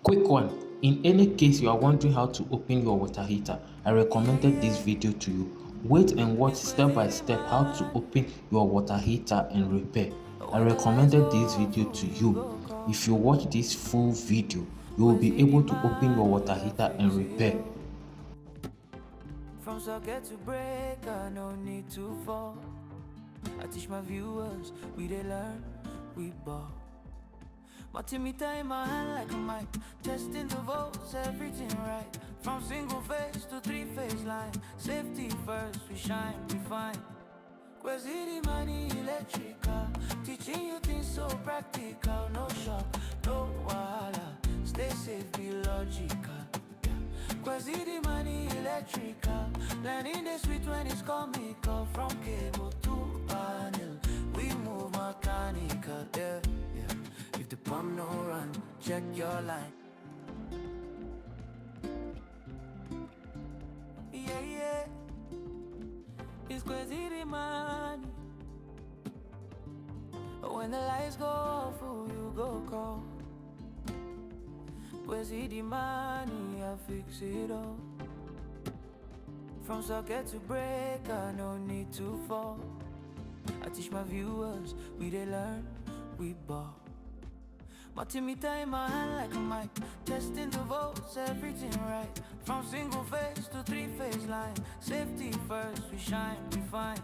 Quick one, in any case you are wondering how to open your water heater, I recommended this video to you. Wait and watch step by step how to open your water heater and repair. I recommended this video to you. If you watch this full video, you will be able to open your water heater and repair. From socket to breaker, no need to fall. I teach my viewers, we they learn, we ball. Multimeter in my hand like a mic, testing the volts, everything right. From single phase to three-phase line, safety first, we shine, we find. Quasity money electrical, teaching you things so practical. No shock, no wahala, stay safe, be logical. Quasity money electrical, learning the sweet when it's comical. From cable to panel, we move mechanical, yeah. If the pump no run, check your line. Yeah, it's Quasity money. When the lights go off, who you go call? Quasity money, I fix it all. From socket to breaker, no need to fall. I teach my viewers, we they learn, we ball. Multimeter in my hand like a mic, testing the volts, everything right. From single phase to three-phase line, safety first, we shine, we find.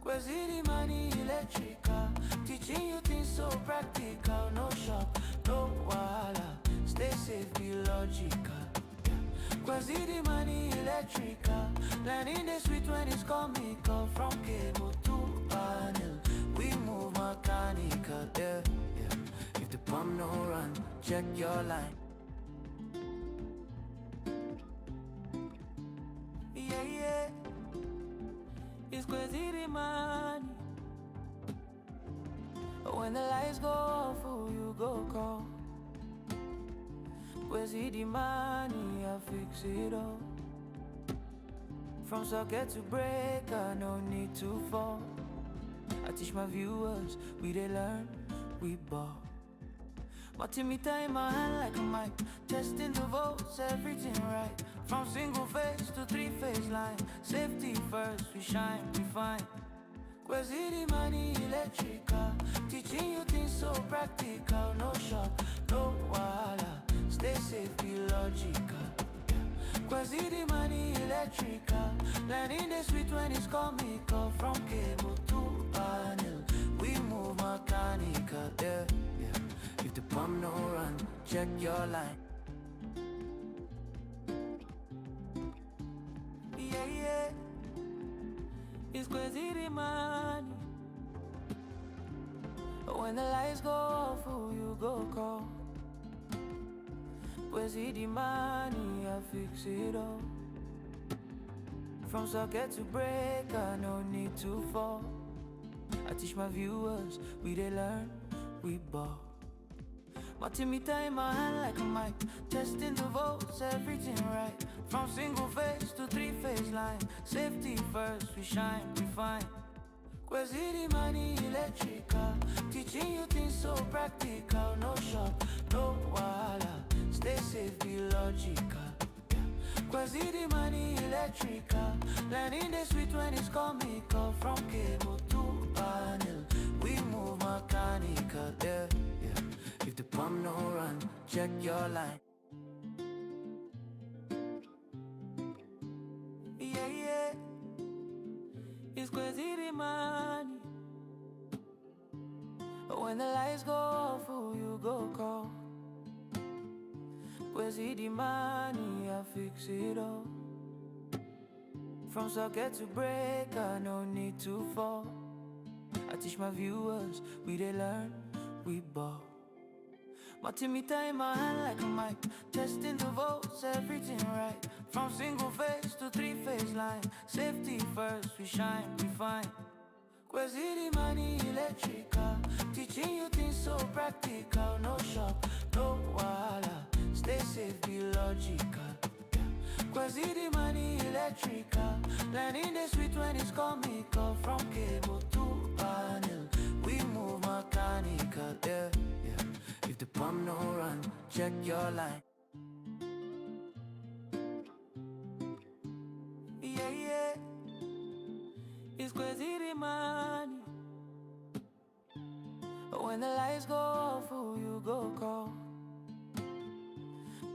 Quasity money electrical, teaching you things so practical. No shock, no wahala, stay safe, be logical. Quasity money electrical, learning the sweet when it's comical. From cable to panel, we move mechanical, yeah. If the pump no run, check your line. Yeah, it's Quasity money. When the lights go off, who you go call? Quasity money, I fix it all. From socket to breaker, no need to fall. I teach my viewers, we they learn, we ball. Multimeter in my hand like a mic, testing the volts, everything right. From single phase to three-phase line, safety first, we shine, we find. Quasity money electrical, teaching you things so practical. No shock, no wahala, stay safe, be logical. Quasity money electrical, learning the sweet when it's comical. From cable to panel, we move mechanical, yeah. If the pump no run, check your line. Yeah, it's Quasity money. When the lights go off, who you go call? Quasity money, I fix it all. From socket to breaker, no need to fall. I teach my viewers, we they learn, we ball. Multimeter in my hand like a mic, testing the volts, everything right. From single phase to three-phase line, safety first, we shine, we find. Quasity money electrical, teaching you things so practical. No shock, no wahala, stay safe, be logical. Quasity money electrical, learning the sweet when it's comical. From cable to panel, we move mechanical, yeah. If the pump no run, check your line. Yeah, it's Quasity money. When the lights go off, who you go call? Quasity money, I fix it all. From socket to breaker, no need to fall. I teach my viewers, we they learn, we ball. Multimeter in my hand like a mic, testing the volts, everything right. From single phase to three-phase line, safety first, we shine, we find. Quasity money electrical, teaching you things so practical. No shock, no wahala, stay safe, be logical. Quasity money electrical, learning the sweet when it's comical. From cable to panel, we move mechanical, yeah. If the pump, no run, check your line. Yeah, yeah, it's crazy the money. When the lights go off, who you go call?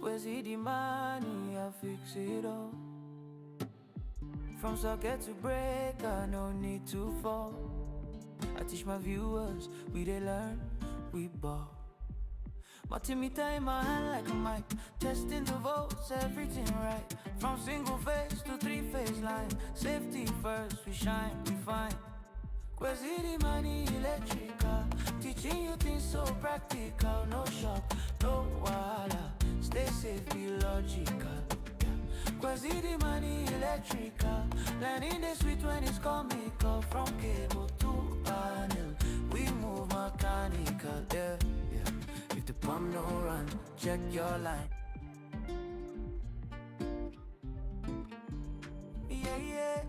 Crazy the money, I fix it all. From socket to breaker, no need to fall. I teach my viewers, we they learn, we ball. Multimeter in my hand like a mic, testing the volts, everything right. From single phase to three-phase line, safety first, we shine, we fine. Quasi the money electrical, teaching you things so practical. No shock, no wahala, stay safe, be logical. Quasi the money electrical, learning the sweet when it's comical. From cable to panel, we move mechanical. Yeah, yeah. If the pump no run, check your line. Yeah, yeah,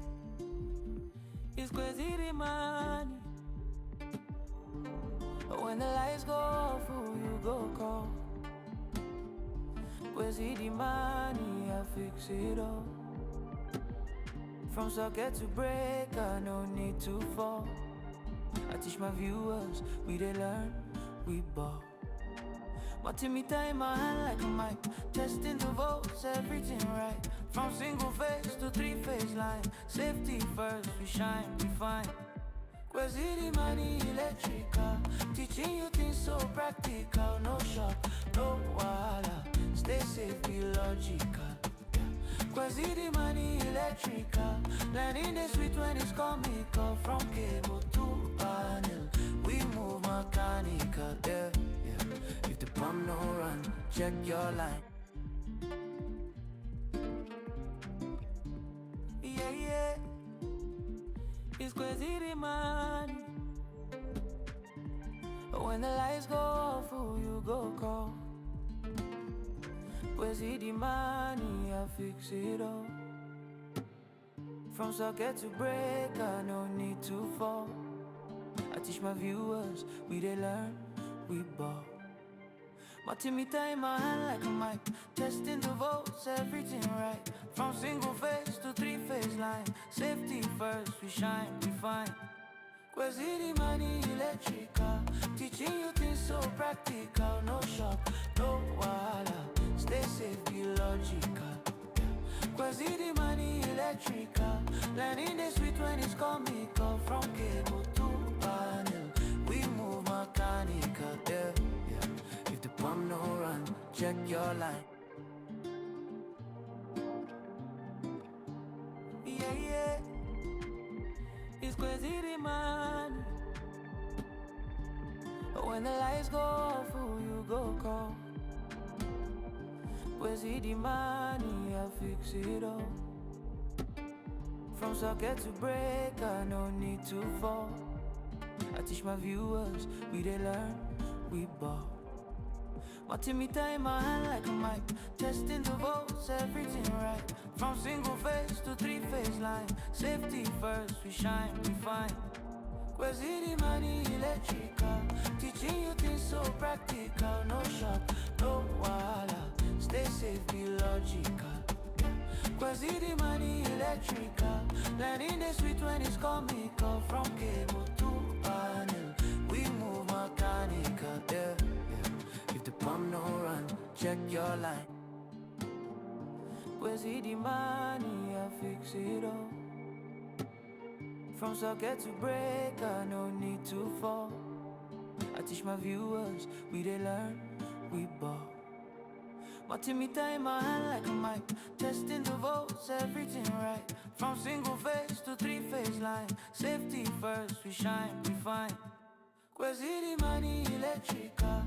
it's crazy the money. When the lights go off, who you go call? Crazy the money, I fix it all. From socket to breaker, no need to fall. I teach my viewers, we they learn, we ball. Multimeter in my hand like a mic, testing the volts, everything right. From single phase to three-phase line, safety first, we shine, we fine. Quasi the money electrical, teaching you things so practical. No shock, no wahala, stay safe, be logical. Quasi the money electrical, learning the sweet when it's comical. From cable to panel, we move mechanical. Yeah, yeah. If the pump no run, check your line. Yeah, yeah, it's crazy the money. When the lights go off, who you go call? Crazy the money, I fix it all. From socket to breaker, no need to fall. I teach my viewers, we they learn, we ball. Multimeter in my hand like a mic, testing the volts, everything right. From single phase to three-phase line, safety first, we shine, we fine. Quasi the money electrical, teaching you things so practical. No shock, no wahala, stay safe, be logical. Quasi the money electrical, learning the sweet when it's comical. From cable to panel, we move mechanical. Yeah, yeah. If the pump no run, check your line. Yeah, yeah, it's crazy the money. When the lights go off, who you go call? Quasi the money, I fix it all. From socket to breaker, no need to fall. I teach my viewers, we they learn, we ball. Multimeter in my hand like a mic, testing the volts, everything right. From single phase to three-phase line, safety first, we shine, we fine. Quasi the money electrical, teaching you things so practical. No shock, no wahala, stay safe, be logical. Quasi the money electrical, learning the sweet when it's comical. From cable to panel, we move mechanical. Yeah, yeah. If the pump no run, check your line. Quasi the money, I fix it all. From socket to breaker, no need to fall. I teach my viewers, we they learn, we ball. Multimeter in my hand like a mic, testing the volts, everything right. From single phase to three-phase line, safety first, we shine, we fine. Quasi the money electrical.